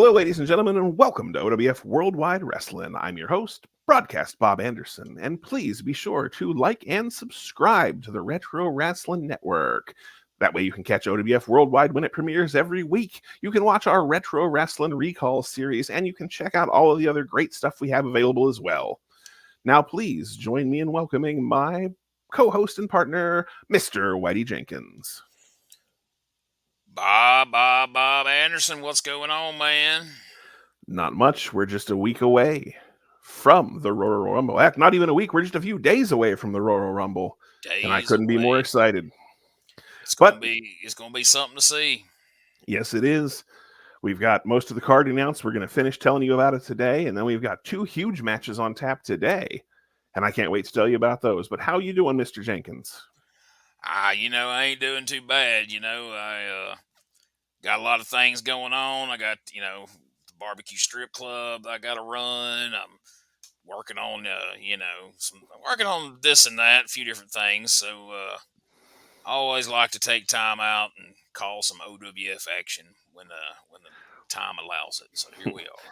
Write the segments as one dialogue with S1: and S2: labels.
S1: Hello, ladies and gentlemen, and welcome to OWF Worldwide Wrestling. I'm your host, Broadcast Bob Anderson, and please be sure to like and subscribe to the Retro Wrestling Network. That way you can catch OWF Worldwide when it premieres every week. You can watch our Retro Wrestling Recall series, and you can check out all of the other great stuff we have available as well. Now, please join me in welcoming my co-host and partner, Mr. Whitey Jenkins.
S2: Bob Anderson, what's going on, man?
S1: Not much. We're just a week away from the Royal Rumble. Heck, not even a week. We're just a few days away from the Royal Rumble. And I couldn't be more excited.
S2: It's gonna be something to see.
S1: Yes, it is. We've got most of the card announced. We're going to finish telling you about it today. And then we've got two huge matches on tap today. And I can't wait to tell you about those. But how you doing, Mr. Jenkins?
S2: I ain't doing too bad. I got a lot of things going on. I got, the barbecue strip club I got to run. I'm working on, working on this and that, a few different things. So I always like to take time out and call some OWF action when the time allows it. So here we are.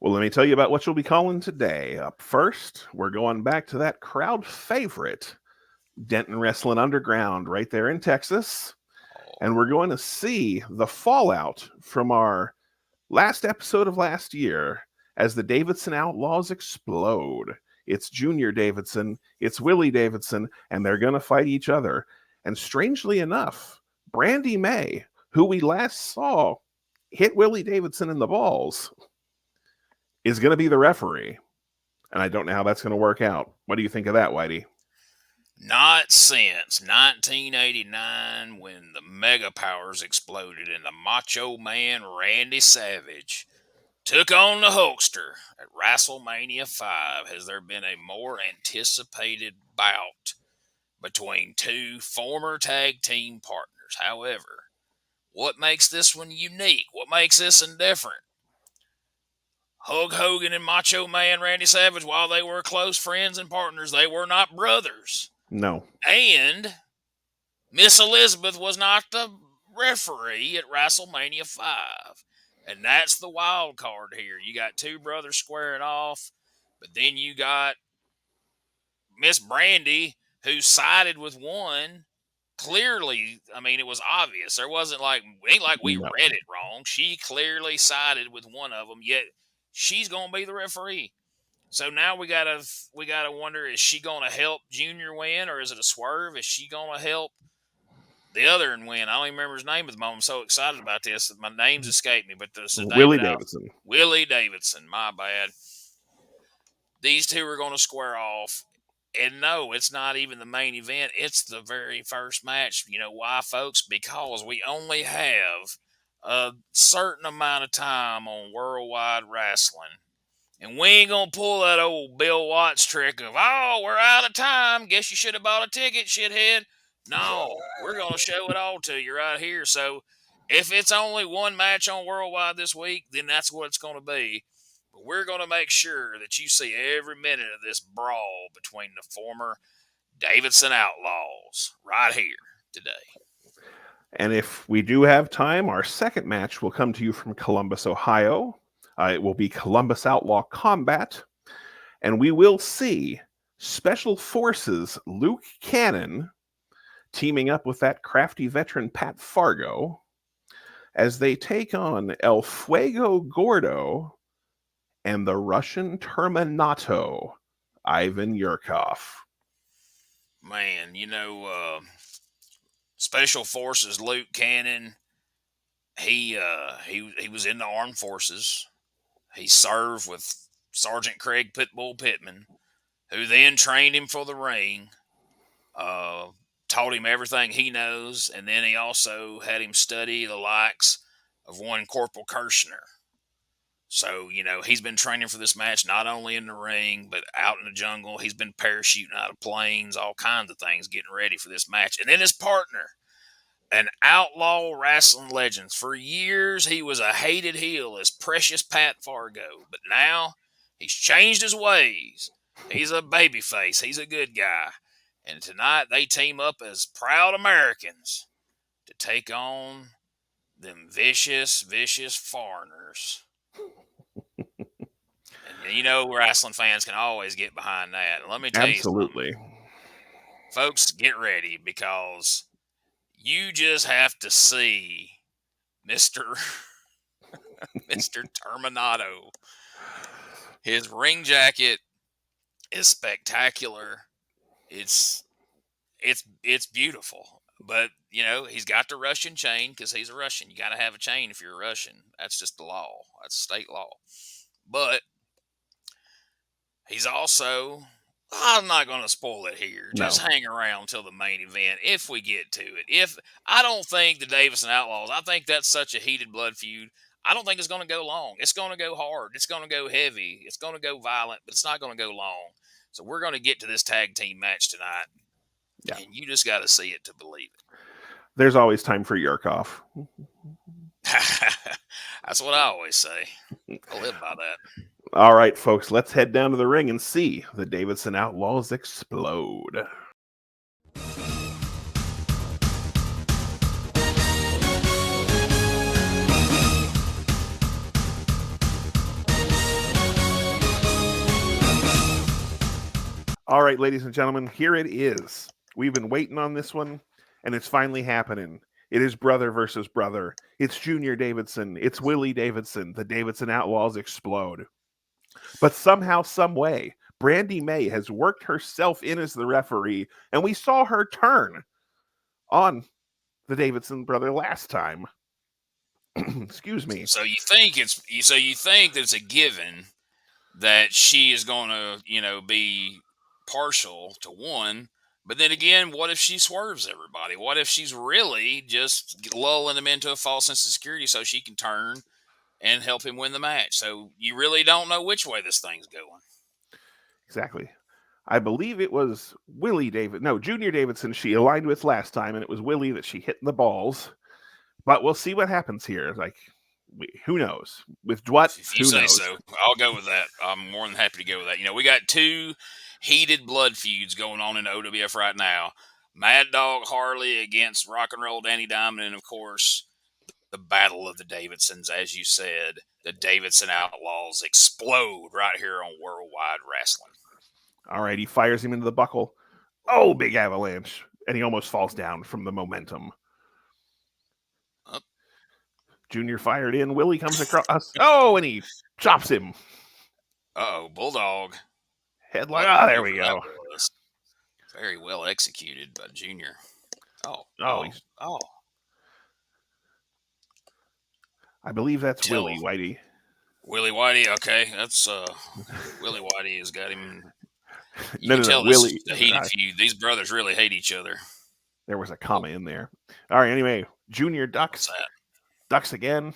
S1: Well, let me tell you about what you'll be calling today. Up first, we're going back to that crowd favorite, Denton Wrestling Underground, right there in Texas. And we're going to see the fallout from our last episode of last year as the Davidson Outlaws explode. It's Junior Davidson, it's Willy Davidson, and they're going to fight each other. And strangely enough, Brandy May, who we last saw hit Willy Davidson in the balls, is going to be the referee. And I don't know how that's going to work out. What do you think of that, Whitey?
S2: Not since 1989 when the Mega Powers exploded and the Macho Man Randy Savage took on the Hulkster at WrestleMania 5 has there been a more anticipated bout between two former tag team partners. However, what makes this one unique? What makes this one different? Hulk Hogan and Macho Man Randy Savage, while they were close friends and partners, they were not brothers.
S1: No.
S2: And Miss Elizabeth was not the referee at WrestleMania 5. And that's the wild card here. You got two brothers squaring off, but then you got Miss Brandy, who sided with one. Clearly, it was obvious. There wasn't ain't like we read it wrong. She clearly sided with one of them, yet she's going to be the referee. So now we gotta wonder, is she gonna help Junior win, or is it a swerve? Is she gonna help the other and win? I don't even remember his name at the moment. I'm so excited about this that my name's escaped me. But this is
S1: Willy Davidson.
S2: Willy Davidson, my bad. These two are gonna square off. And no, it's not even the main event. It's the very first match. You know why, folks? Because we only have a certain amount of time on Worldwide Wrestling. And we ain't going to pull that old Bill Watts trick of, oh, we're out of time. Guess you should have bought a ticket, shithead. No, we're going to show it all to you right here. So if it's only one match on Worldwide this week, then that's what it's going to be. But we're going to make sure that you see every minute of this brawl between the former Davidson Outlaws right here today.
S1: And if we do have time, our second match will come to you from Columbus, Ohio. It will be Columbus Outlaw Combat. And we will see Special Forces Luke Cannon teaming up with that crafty veteran Pat Fargo as they take on El Fuego Gordo and the Russian Terminato, Ivan Yurkoff.
S2: Man, Special Forces Luke Cannon, he was in the armed forces. He served with Sergeant Craig Pitbull Pittman, who then trained him for the ring, taught him everything he knows, and then he also had him study the likes of one Corporal Kirshner. So, he's been training for this match not only in the ring, but out in the jungle. He's been parachuting out of planes, all kinds of things, getting ready for this match. And then his partner, an outlaw wrestling legend. For years, he was a hated heel as Precious Pat Fargo. But now, he's changed his ways. He's a babyface. He's a good guy. And tonight, they team up as proud Americans to take on them vicious, vicious foreigners And you know, wrestling fans can always get behind that. And let me tell you something.
S1: Absolutely.
S2: Folks, get ready because you just have to see Mr. Mr. Terminato. His ring jacket is spectacular. It's beautiful. But, you know, he's got the Russian chain because he's a Russian. You got to have a chain if you're a Russian. That's just the law. That's state law. But he's also, I'm not going to spoil it here. Just hang around till the main event if we get to it. I don't think the Davidson Outlaws, I think that's such a heated blood feud. I don't think it's going to go long. It's going to go hard. It's going to go heavy. It's going to go violent, but it's not going to go long. So we're going to get to this tag team match tonight. Yeah. And you just got to see it to believe it.
S1: There's always time for Yurkoff.
S2: That's what I always say. I live by that.
S1: All right, folks, let's head down to the ring and see the Davidson Outlaws explode. All right, ladies and gentlemen, here it is. We've been waiting on this one, and it's finally happening. It is brother versus brother. It's Junior Davidson. It's Willie Davidson. The Davidson Outlaws explode. But somehow, some way, Brandy May has worked herself in as the referee, and we saw her turn on the Davidson brother last time. Excuse me.
S2: So you think that it's a given that she is going to, you know, be partial to one. But then again, what if she swerves everybody? What if she's really just lulling them into a false sense of security so she can turn and help him win the match? So you really don't know which way this thing's going.
S1: Exactly. I believe it was Junior Davidson she aligned with last time, and it was Willie that she hit in the balls. But we'll see what happens here. Like, who knows? With what?
S2: If you say so, I'll go with that. I'm more than happy to go with that. You know, we got two heated blood feuds going on in the OWF right now. Mad Dog Harley against Rock and Roll Danny Diamond, and of course, the Battle of the Davidsons, as you said. The Davidson Outlaws explode right here on Worldwide Wrestling.
S1: All right, he fires him into the buckle. Oh, big avalanche. And he almost falls down from the momentum. Junior fired in. Willie comes across. Oh, and he chops him.
S2: Uh-oh, Bulldog.
S1: Headlock. There we go.
S2: Very well executed by Junior.
S1: I believe that's Willie Whitey.
S2: Willie Whitey, okay. That's Willie Whitey has got him.
S1: Willie.
S2: The heated feud. These brothers really hate each other.
S1: There was a comma in there. All right, anyway, Junior ducks. Ducks again.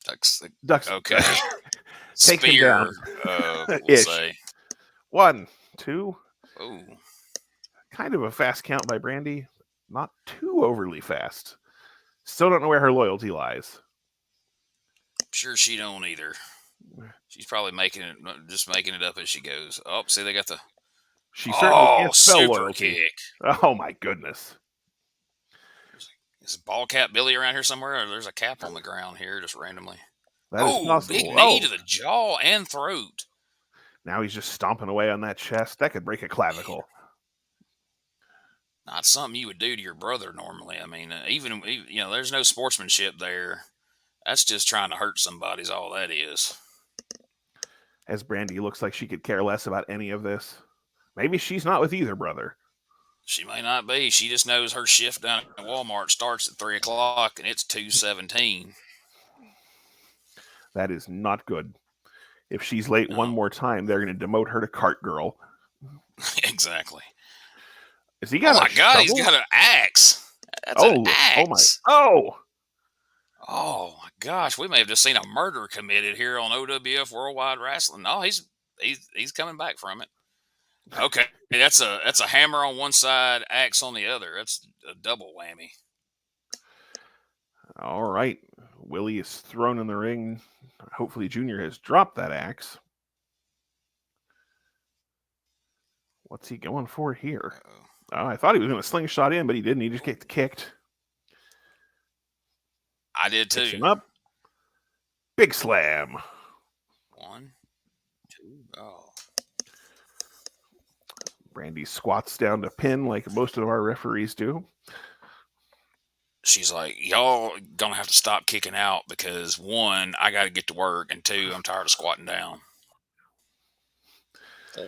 S1: Ducks.
S2: Okay.
S1: Take him down.
S2: We'll say.
S1: 1, 2.
S2: Ooh.
S1: Kind of a fast count by Brandy. Not too overly fast. Still don't know where her loyalty lies.
S2: I'm sure she don't either. She's probably making it up as she goes. Oh, see, they got the.
S1: She certainly can't spell
S2: super
S1: loyalty.
S2: Kick.
S1: Oh my goodness.
S2: Is ball cap Billy around here somewhere? Or there's a cap on the ground here just randomly.
S1: That is possible.
S2: Big knee to the jaw and throat.
S1: Now he's just stomping away on that chest. That could break a clavicle.
S2: Not something you would do to your brother normally. I mean, even there's no sportsmanship there. That's just trying to hurt somebody is all that is.
S1: As Brandy looks like she could care less about any of this. Maybe she's not with either brother.
S2: She may not be. She just knows her shift down at Walmart starts at 3 o'clock and it's 2:17.
S1: That is not good. If she's late one more time, they're going to demote her to cart girl.
S2: Exactly.
S1: Has he got
S2: he's got an axe. That's an axe.
S1: Oh
S2: my gosh, we may have just seen a murder committed here on OWF Worldwide Wrestling. No, he's coming back from it. Okay, that's a hammer on one side, axe on the other. That's a double whammy.
S1: All right, Willie is thrown in the ring. Hopefully, Junior has dropped that axe. What's he going for here? Oh, I thought he was going to slingshot in, but he didn't. He just gets kicked.
S2: I did too.
S1: Picks him up. Big slam.
S2: 1, 2, oh.
S1: Brandy squats down to pin like most of our referees do.
S2: She's like, y'all gonna have to stop kicking out because 1, I got to get to work, and 2, I'm tired of squatting down.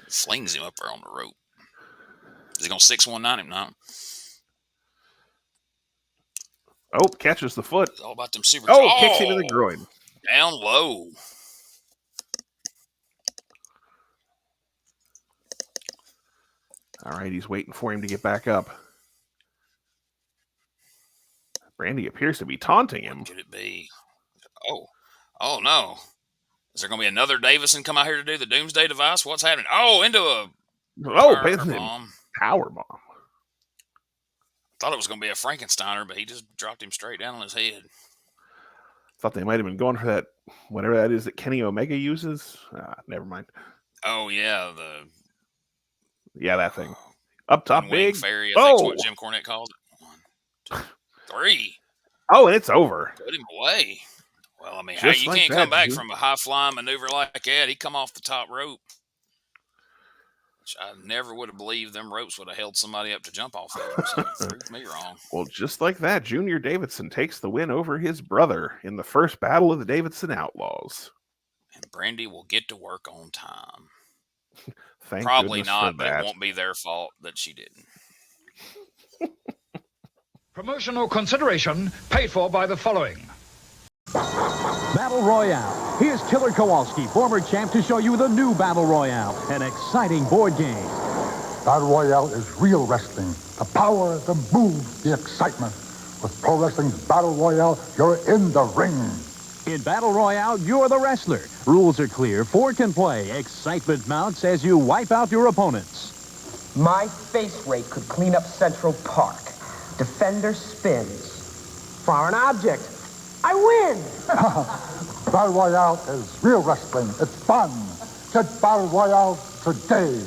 S2: Flings him up there on the rope. Is he gonna 619 him now?
S1: Oh, catches the foot.
S2: It's all about them super.
S1: Kicks him in the groin.
S2: Down low.
S1: All right, he's waiting for him to get back up. Brandy appears to be taunting him.
S2: What could it be? Oh no. Is there going to be another Davidson come out here to do the Doomsday Device? What's happening? Oh, into a power bomb.
S1: Power bomb.
S2: Thought it was going to be a Frankensteiner, but he just dropped him straight down on his head.
S1: Thought they might have been going for that, whatever that is that Kenny Omega uses. Never mind.
S2: Oh, yeah.
S1: That thing. Up top big.
S2: Fairy, I think is what Jim Cornette calls it. 1, 2, 3.
S1: Oh, and it's over.
S2: Put him away. Well, I mean,
S1: Just
S2: you
S1: like
S2: can't
S1: that,
S2: come back
S1: dude.
S2: from a high-flying maneuver like that. He come off the top rope. Which I never would have believed them ropes would have held somebody up to jump off of. So it proved me wrong.
S1: Well, just like that, Junior Davidson takes the win over his brother in the first battle of the Davidson Outlaws.
S2: And Brandy will get to work on time.
S1: Thank
S2: Probably
S1: goodness
S2: not,
S1: for
S2: but
S1: that.
S2: it won't be their fault that she didn't.
S3: Promotional consideration paid for by the following.
S4: Battle Royale. Here's Killer Kowalski, former champ, to show you the new Battle Royale, an exciting board game.
S5: Battle Royale is real wrestling. The power, the move, the excitement. With Pro Wrestling's Battle Royale, you're in the ring.
S4: In Battle Royale, you're the wrestler. Rules are clear. 4 can play. Excitement mounts as you wipe out your opponents.
S6: My face rate could clean up Central Park. Defender spins. Foreign object. I win!
S5: Battle Royale is real wrestling. It's fun. Get Battle Royale today.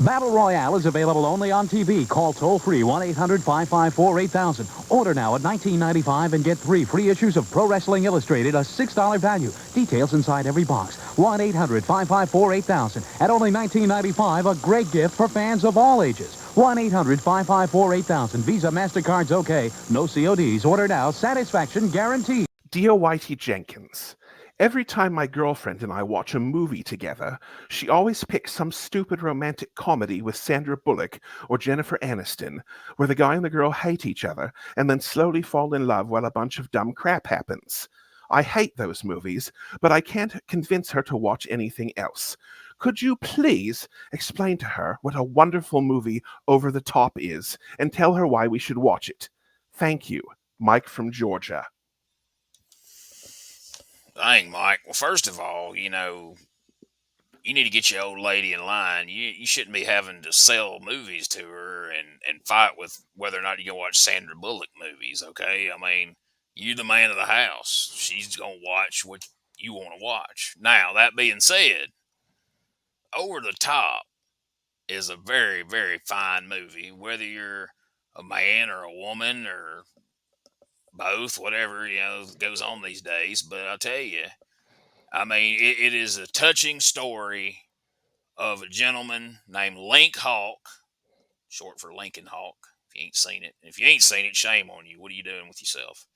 S4: Battle Royale is available only on TV. Call toll-free 1-800-554-8000. Order now at $19.95 and get 3 free issues of Pro Wrestling Illustrated, a $6 value. Details inside every box. 1-800-554-8000. At only $19.95, a great gift for fans of all ages. 1-800-554-8000. Visa, MasterCard's okay. No CODs. Order now. Satisfaction guaranteed.
S1: Dear Whitey Jenkins, every time my girlfriend and I watch a movie together, she always picks some stupid romantic comedy with Sandra Bullock or Jennifer Aniston, where the guy and the girl hate each other and then slowly fall in love while a bunch of dumb crap happens. I hate those movies, but I can't convince her to watch anything else. Could you please explain to her what a wonderful movie Over the Top is and tell her why we should watch it? Thank you, Mike from Georgia.
S2: Dang, Mike. Well, first of all, you need to get your old lady in line. You shouldn't be having to sell movies to her and fight with whether or not you can watch Sandra Bullock movies, okay? I mean, you're the man of the house. She's going to watch what you want to watch. Now, that being said, Over the Top is a very, very fine movie, whether you're a man or a woman or both, whatever, goes on these days. But I'll tell you, I mean, it is a touching story of a gentleman named Link Hawk, short for Lincoln Hawk, if you ain't seen it. If you ain't seen it, shame on you. What are you doing with yourself?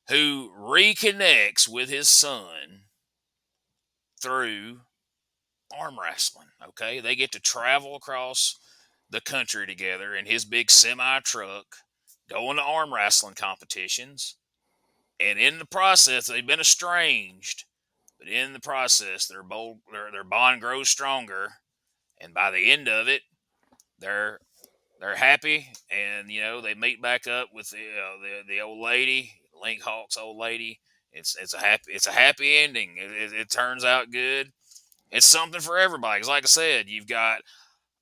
S2: Who reconnects with his son through arm wrestling, okay? They get to travel across the country together in his big semi-truck, going to arm wrestling competitions, and in the process, they've been estranged, but in the process, their bond grows stronger, and by the end of it, they're happy, and they meet back up with the old lady, Link Hawk's old lady. It's a happy ending. It turns out good. It's something for everybody. 'Cause like I said, you've got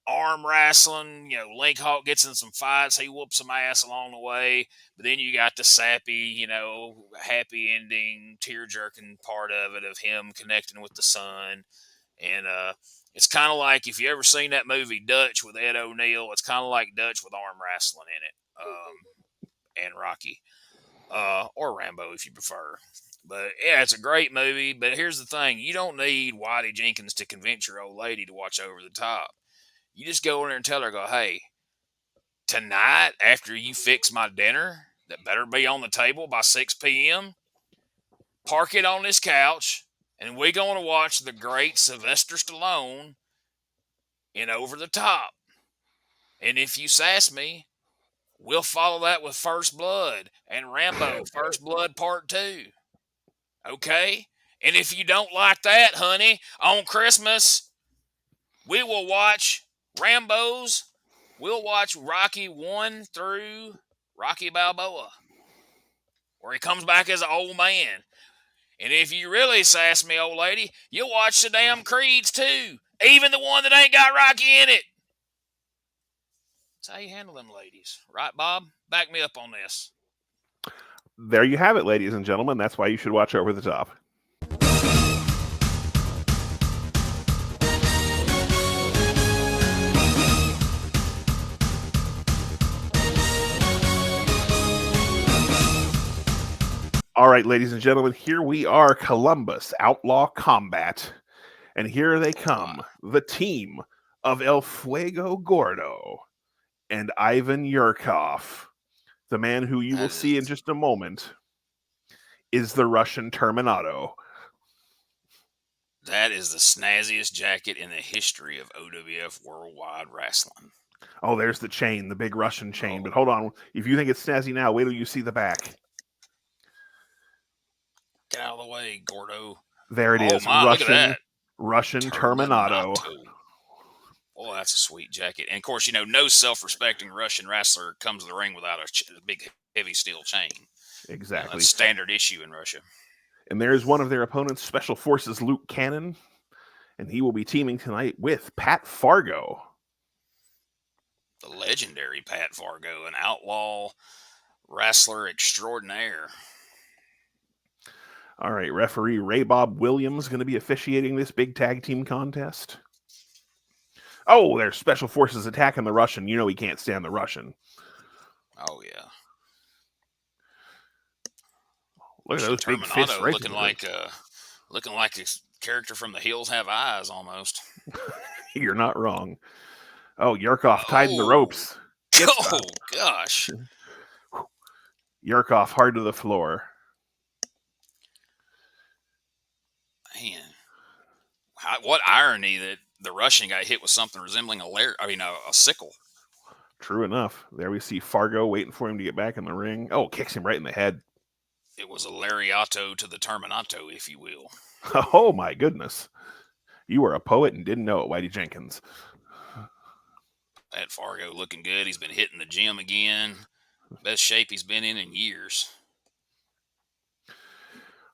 S2: arm wrestling. Link Hawk gets in some fights. He whoops some ass along the way. But then you got the sappy, happy ending, tear-jerking part of it of him connecting with the son. And it's kind of like, if you ever seen that movie Dutch with Ed O'Neill, it's kind of like Dutch with arm wrestling in it, and Rocky, or Rambo if you prefer. But yeah, it's a great movie. But here's the thing: you don't need Whitey Jenkins to convince your old lady to watch Over the Top. You just go in there and tell her, "Go, hey, tonight after you fix my dinner, that better be on the table by 6 p.m. Park it on this couch, and we're going to watch the great Sylvester Stallone in Over the Top. And if you sass me, we'll follow that with First Blood and Rambo First Blood Part 2. Okay? And if you don't like that, honey, on Christmas, we will watch Rambo's. We'll watch Rocky 1 through Rocky Balboa, where he comes back as an old man. And if you really sass me, old lady, you'll watch the damn Creeds too, even the one that ain't got Rocky in it. That's how you handle them ladies. Right, Bob? Back me up on this.
S1: There you have it, ladies and gentlemen. That's why you should watch Over the Top. All right, ladies and gentlemen, here we are, Columbus Outlaw Combat. And here they come, the team of El Fuego Gordo and Ivan Yurkoff. The man who you will see in just a moment is the Russian Terminato.
S2: That is the snazziest jacket in the history of OWF Worldwide Wrestling.
S1: Oh, there's the chain, the big Russian chain. But hold on, if you think it's snazzy now, wait till you see the back.
S2: Get out of the way, Gordo.
S1: There it is,
S2: my, look at that.
S1: Russian Terminato.
S2: Oh, that's a sweet jacket. And, of course, you know, no self-respecting Russian wrestler comes to the ring without a big, heavy steel chain.
S1: Exactly.
S2: That's standard issue in Russia.
S1: And there's one of their opponents, Special Forces Luke Cannon, and he will be teaming tonight with Pat Fargo.
S2: The legendary Pat Fargo, an outlaw wrestler extraordinaire.
S1: All right, referee Ray Bob Williams going to be officiating this big tag team contest. Oh, there's Special Forces attacking the Russian. You know he can't stand the Russian.
S2: Oh, yeah.
S1: Look at those big fists right
S2: looking like a character from The Hills Have Eyes, almost.
S1: You're not wrong. Oh, Yurkoff tied in the ropes.
S2: Oh, gosh.
S1: Yurkoff hard to the floor.
S2: Man. What irony that the Russian got hit with something resembling a sickle.
S1: True enough. There we see Fargo waiting for him to get back in the ring. Oh, kicks him right in the head.
S2: It was a lariato to the Terminato, if you will.
S1: Oh, my goodness. You were a poet and didn't know it, Whitey Jenkins.
S2: Pat Fargo looking good. He's been hitting the gym again. Best shape he's been in years.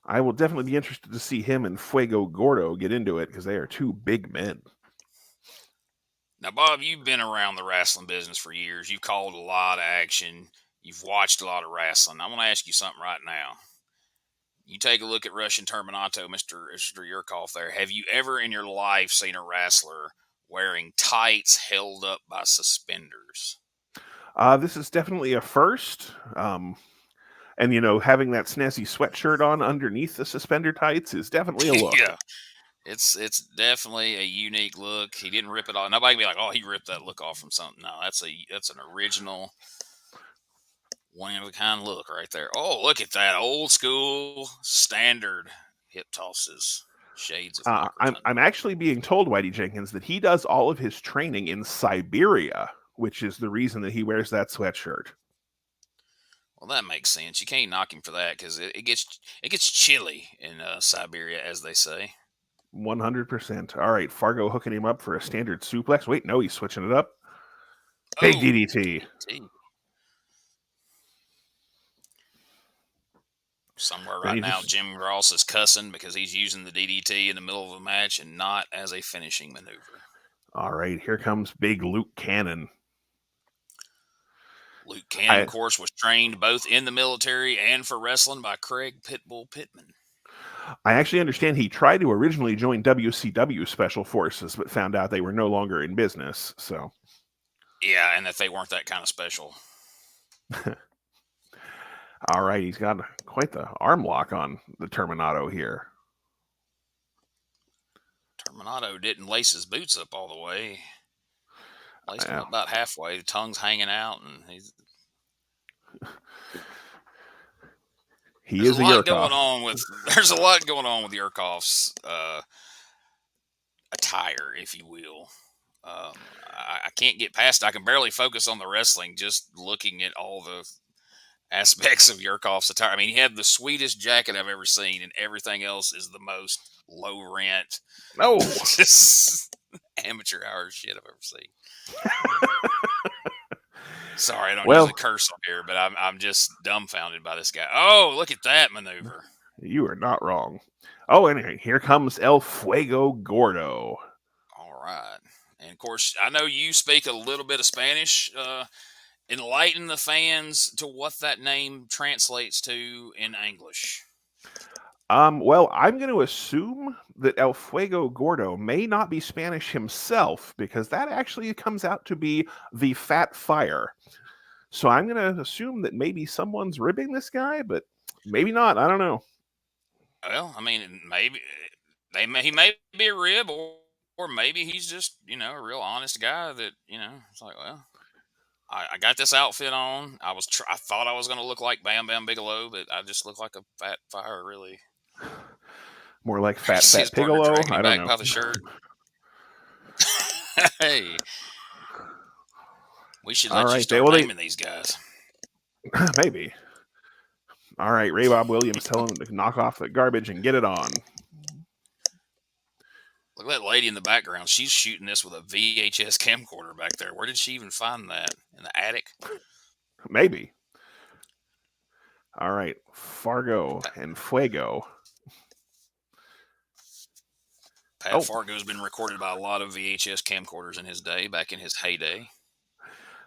S1: I will definitely be interested to see him and Fuego Gordo get into it because they are two big men.
S2: Now, Bob, you've been around the wrestling business for years. You've called a lot of action. You've watched a lot of wrestling. I want to ask you something right now. You take a look at Russian Terminato, Mr. Yurkoff there. Have you ever in your life seen a wrestler wearing tights held up by suspenders?
S1: This is definitely a first. And, you know, having that snazzy sweatshirt on underneath the suspender tights is definitely a look.
S2: Yeah. It's definitely a unique look. He didn't rip it off. Nobody can be like, oh, he ripped that look off from something. No, that's an original, one-of-a-kind look right there. Oh, look at that old school standard hip tosses. Shades of
S1: I'm actually being told, Whitey Jenkins, that he does all of his training in Siberia, which is the reason that he wears that sweatshirt.
S2: Well, that makes sense. You can't knock him for that because it gets chilly in Siberia, as they say.
S1: 100%. All right, Fargo hooking him up for a standard suplex. Wait, no, he's switching it up. Big DDT.
S2: Somewhere right now, Jim Ross is cussing because he's using the DDT in the middle of a match and not as a finishing maneuver.
S1: All right, here comes big Luke Cannon.
S2: Luke Cannon, of course, was trained both in the military and for wrestling by Craig Pitbull Pittman.
S1: I actually understand he tried to originally join WCW Special Forces, but found out they were no longer in business. So,
S2: yeah, and that they weren't that kind of special.
S1: All right, he's got quite the arm lock on the Terminato here.
S2: Terminato didn't lace his boots up all the way. Laced them
S1: Yeah.
S2: up about halfway. The tongue's hanging out, and
S1: Is a Yurkoff.
S2: There's a lot going on with Yurkoff's attire, if you will. I can't get past it. I can barely focus on the wrestling just looking at all the aspects of Yurkoff's attire. I mean, he had the sweetest jacket I've ever seen, and everything else is the most low rent, just amateur hour shit I've ever seen. Sorry, I don't use a curse on here, but I'm just dumbfounded by this guy. Oh, look at that maneuver.
S1: You are not wrong. Oh, anyway, here comes El Fuego Gordo.
S2: All right. And, of course, I know you speak a little bit of Spanish. Enlighten the fans to what that name translates to in English.
S1: Well, I'm going to assume that El Fuego Gordo may not be Spanish himself, because that actually comes out to be the Fat Fire. So I'm going to assume that maybe someone's ribbing this guy, but maybe not. I don't know.
S2: Well, I mean, maybe he may be a rib, or maybe he's just, a real honest guy that, it's like, well, I got this outfit on. I thought I was going to look like Bam Bam Bigelow, but I just look like a Fat Fire, really.
S1: More like Fat Bigelow. I don't know.
S2: By the shirt. Hey, we should let you start naming these guys.
S1: Maybe. All right, Ray Bob Williams telling him to knock off the garbage and get it on.
S2: Look at that lady in the background. She's shooting this with a VHS camcorder back there. Where did she even find that? In the attic?
S1: Maybe. All right, Fargo and Fuego.
S2: Pat Fargo's been recorded by a lot of VHS camcorders in his day, back in his heyday.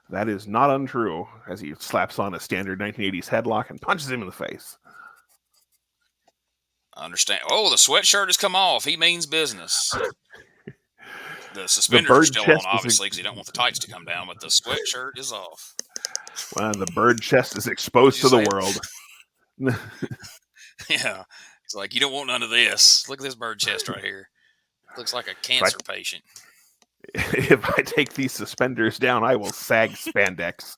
S1: That is not untrue, as he slaps on a standard 1980s headlock and punches him in the face.
S2: I understand. Oh, the sweatshirt has come off. He means business. The suspenders are still on, obviously, because you don't want the tights to come down, but the sweatshirt is off.
S1: Well, the bird chest is exposed to the world.
S2: Yeah. It's like, you don't want none of this. Look at this bird chest right here. Looks like a cancer patient.
S1: If I take these suspenders down, I will sag spandex.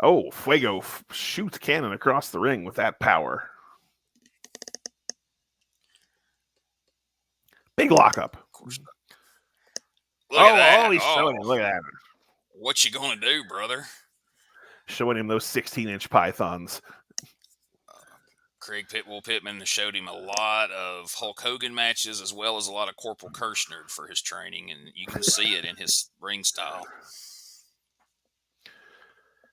S1: Oh, Fuego shoots cannon across the ring with that power. Big lockup.
S2: Look at that.
S1: He's showing him. Look at that.
S2: What you gonna do, brother?
S1: Showing him those 16-inch pythons.
S2: Craig Pitbull Pittman showed him a lot of Hulk Hogan matches, as well as a lot of Corporal Kirshner for his training, and you can see it in his ring style.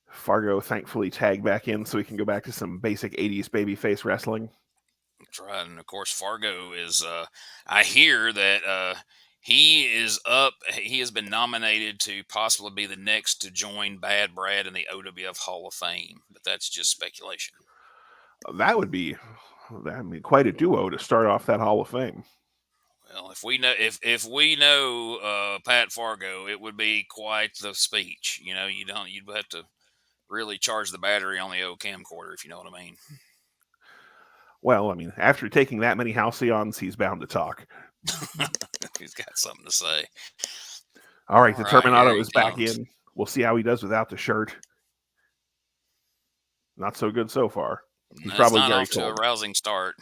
S1: Fargo thankfully tagged back in so he can go back to some basic 80s babyface wrestling.
S2: That's right. And, of course, Fargo is, I hear that he is up. He has been nominated to possibly be the next to join Bad Brad in the OWF Hall of Fame, but that's just speculation.
S1: That would be, quite a duo to start off that Hall of Fame.
S2: Well, if we know Pat Fargo, it would be quite the speech. You'd have to really charge the battery on the old camcorder, if you know what I mean.
S1: Well, after taking that many halcyons, he's bound to talk.
S2: He's got something to say.
S1: All right, the Terminato is back in. We'll see how he does without the shirt. Not so good so far. He's probably
S2: not
S1: very
S2: off to a rousing start.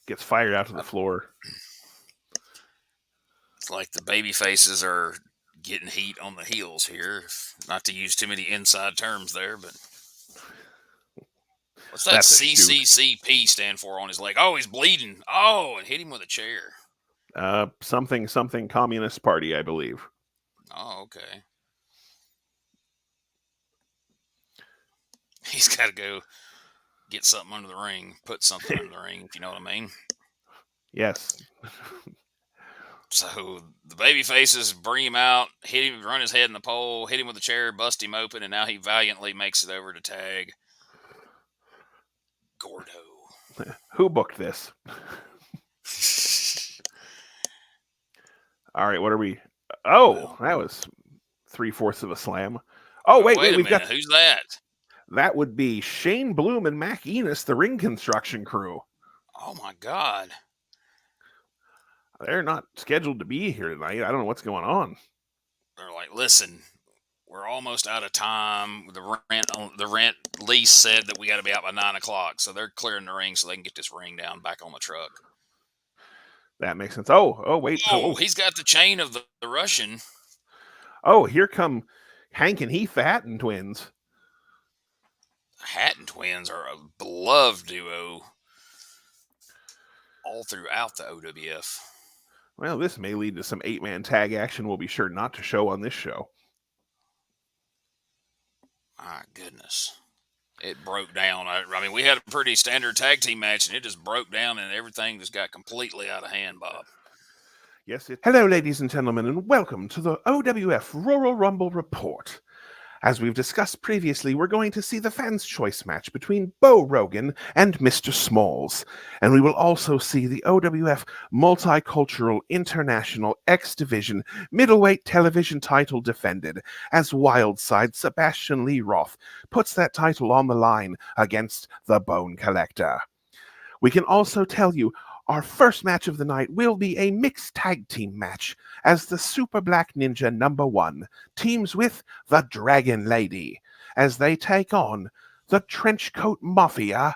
S1: Gets fired out to the floor.
S2: It's like the baby faces are getting heat on the heels here. Not to use too many inside terms there, but what's that CCCP stand for on his leg? Oh, he's bleeding. Oh, and hit him with a chair.
S1: Something Communist Party, I believe.
S2: Oh, okay. He's got to go get something under the ring, put something under the ring, if you know what I mean.
S1: Yes.
S2: So the baby faces bring him out, hit him, run his head in the pole, hit him with a chair, bust him open, and now he valiantly makes it over to tag Gordo.
S1: Who booked this? All right, what are we? Oh, that was 3/4 of a slam. Oh, wait,
S2: a
S1: we've
S2: minute.
S1: got...
S2: Who's that?
S1: That would be Shane Bloom and Mac Enos, the ring construction crew.
S2: Oh, my God.
S1: They're not scheduled to be here tonight. I don't know what's going on.
S2: They're like, listen, we're almost out of time. The rent lease said that we got to be out by 9 o'clock. So they're clearing the ring so they can get this ring down back on the truck.
S1: That makes sense. Oh, wait.
S2: Oh, he's got the chain of the Russian.
S1: Oh, here come Hank and Heath, the Hatton twins.
S2: The Hatton twins are a beloved duo all throughout the OWF.
S1: Well, this may lead to some 8-man tag action we'll be sure not to show on this show.
S2: My goodness. It broke down. I mean, we had a pretty standard tag team match, and it just broke down, and everything just got completely out of hand, Bob.
S1: Yes, Hello, ladies and gentlemen, and welcome to the OWF Royal Rumble Report. As we've discussed previously, we're going to see the fans' choice match between Bo Rogan and Mr. Smalls. And we will also see the OWF Multicultural International X Division middleweight television title defended as Wildside Sebastian Lee Roth puts that title on the line against the Bone Collector. We can also tell you our first match of the night will be a mixed tag team match as the Super Black Ninja #1 teams with the Dragon Lady as they take on the Trenchcoat Mafia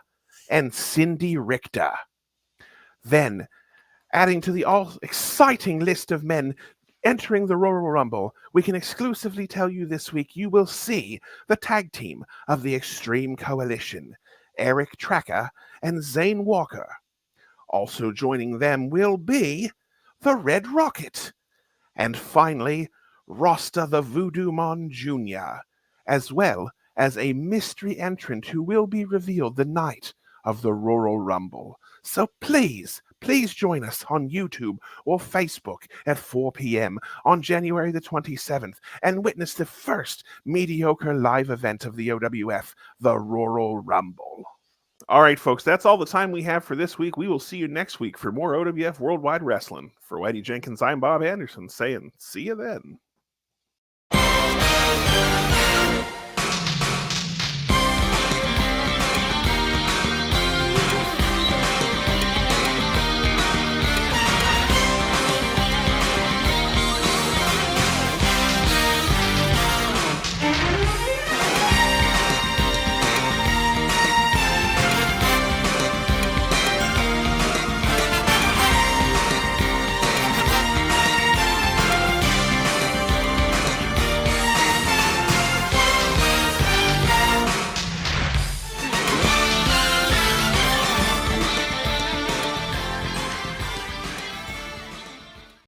S1: and Cindy Richter. Then, adding to the all-exciting list of men entering the Royal Rumble, we can exclusively tell you this week you will see the tag team of the Extreme Coalition, Eric Tracker and Zane Walker. Also joining them will be the Red Rocket. And finally, Rasta the Voodoo Mon Jr., as well as a mystery entrant who will be revealed the night of the Royal Rumble. So please join us on YouTube or Facebook at 4 p.m. on January the 27th and witness the first mediocre live event of the OWF, the Royal Rumble. All right, folks, that's all the time we have for this week. We will see you next week for more OWF Worldwide Wrestling. For Whitey Jenkins, I'm Bob Anderson saying see you then.